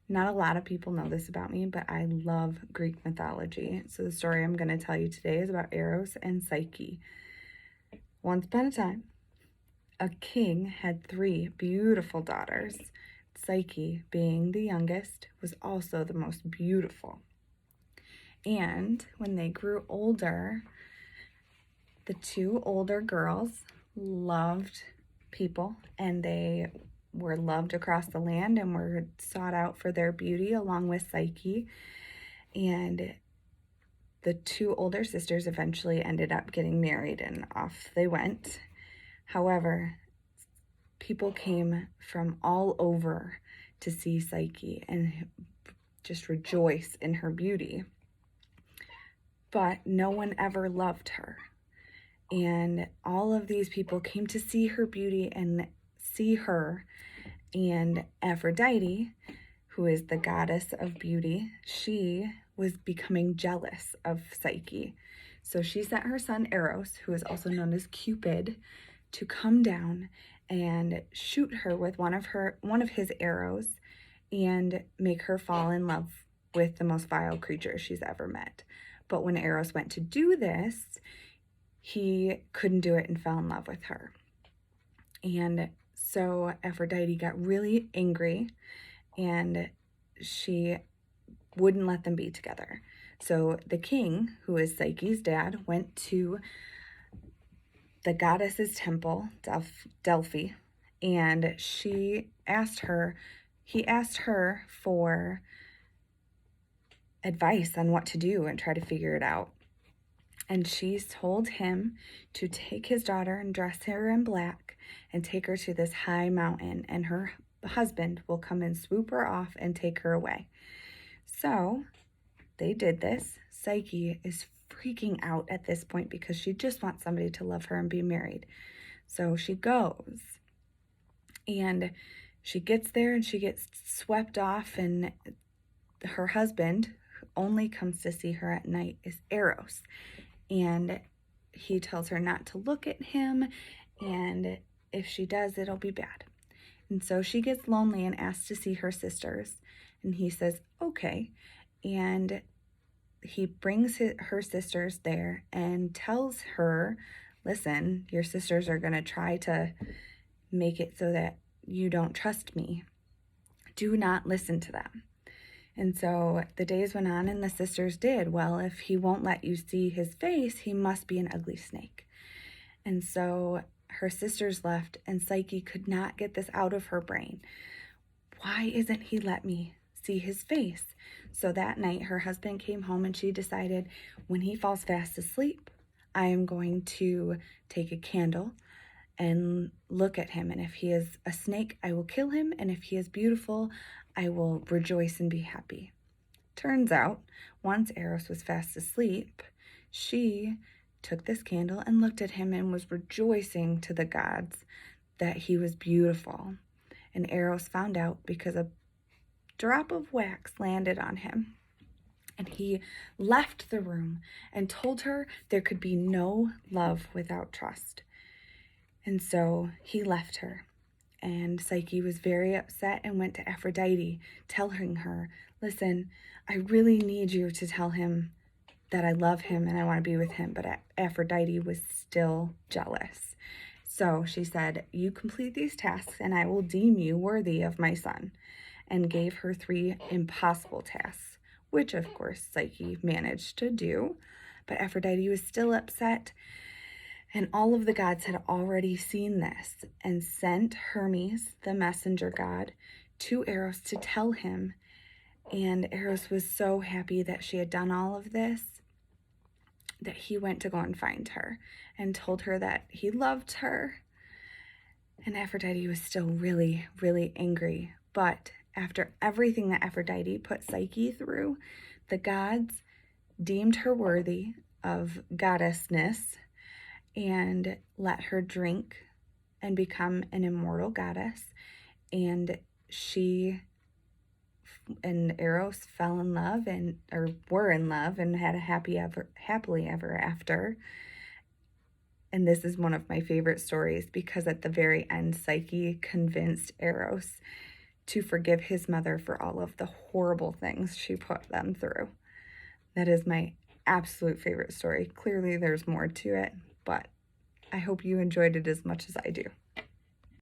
Not a lot of people know this about me, but I love Greek mythology. So the story I'm going to tell you today is about Eros and Psyche. Once upon a time, a king had 3 beautiful daughters. Psyche, being the youngest, was also the most beautiful. And when they grew older, the 2 older girls loved people, and they were loved across the land and were sought out for their beauty along with Psyche. And the 2 older sisters eventually ended up getting married and off they went. However, people came from all over to see Psyche and just rejoice in her beauty. But no one ever loved her. And all of these people came to see her beauty and see her. And Aphrodite, who is the goddess of beauty, she was becoming jealous of Psyche. So she sent her son Eros, who is also known as Cupid, to come down and shoot her with one of his arrows and make her fall in love with the most vile creature she's ever met. But when Eros went to do this, he couldn't do it and fell in love with her. And so Aphrodite got really angry and she wouldn't let them be together. So the king, who is Psyche's dad, went to the goddess's temple, Delphi, and he asked her for advice on what to do and try to figure it out. And she told him to take his daughter and dress her in black and take her to this high mountain, and her husband will come and swoop her off and take her away. So they did this. Psyche is freaking out at this point because she just wants somebody to love her and be married. So she goes and she gets there and she gets swept off, and her husband, who only comes to see her at night, is Eros. And he tells her not to look at him, and if she does, it'll be bad. And so she gets lonely and asks to see her sisters, and he says, okay. And he brings her sisters there and tells her, listen, your sisters are going to try to make it so that you don't trust me. Do not listen to them. And so the days went on and the sisters did. Well, if he won't let you see his face, he must be an ugly snake. And so her sisters left, and Psyche could not get this out of her brain. Why isn't he let me see his face? So that night her husband came home and she decided, when he falls fast asleep, I am going to take a candle and look at him. And if he is a snake, I will kill him. And if he is beautiful, I will rejoice and be happy. Turns out, once Eros was fast asleep, she took this candle and looked at him and was rejoicing to the gods that he was beautiful. And Eros found out because a drop of wax landed on him. And he left the room and told her there could be no love without trust. And so he left her. And Psyche was very upset and went to Aphrodite, telling her, listen, I really need you to tell him that I love him and I want to be with him. But Aphrodite was still jealous. So she said, you complete these tasks and I will deem you worthy of my son, and gave her 3 impossible tasks, which of course Psyche managed to do. But Aphrodite was still upset. And all of the gods had already seen this and sent Hermes, the messenger god, to Eros to tell him. And Eros was so happy that she had done all of this that he went to go and find her and told her that he loved her. And Aphrodite was still really, really angry. But after everything that Aphrodite put Psyche through, the gods deemed her worthy of goddessness and let her drink and become an immortal goddess. And she and Eros fell in love or were in love and had a happily ever after. And this is one of my favorite stories because at the very end, Psyche convinced Eros to forgive his mother for all of the horrible things she put them through. That is my absolute favorite story. Clearly, there's more to it, but I hope you enjoyed it as much as I do.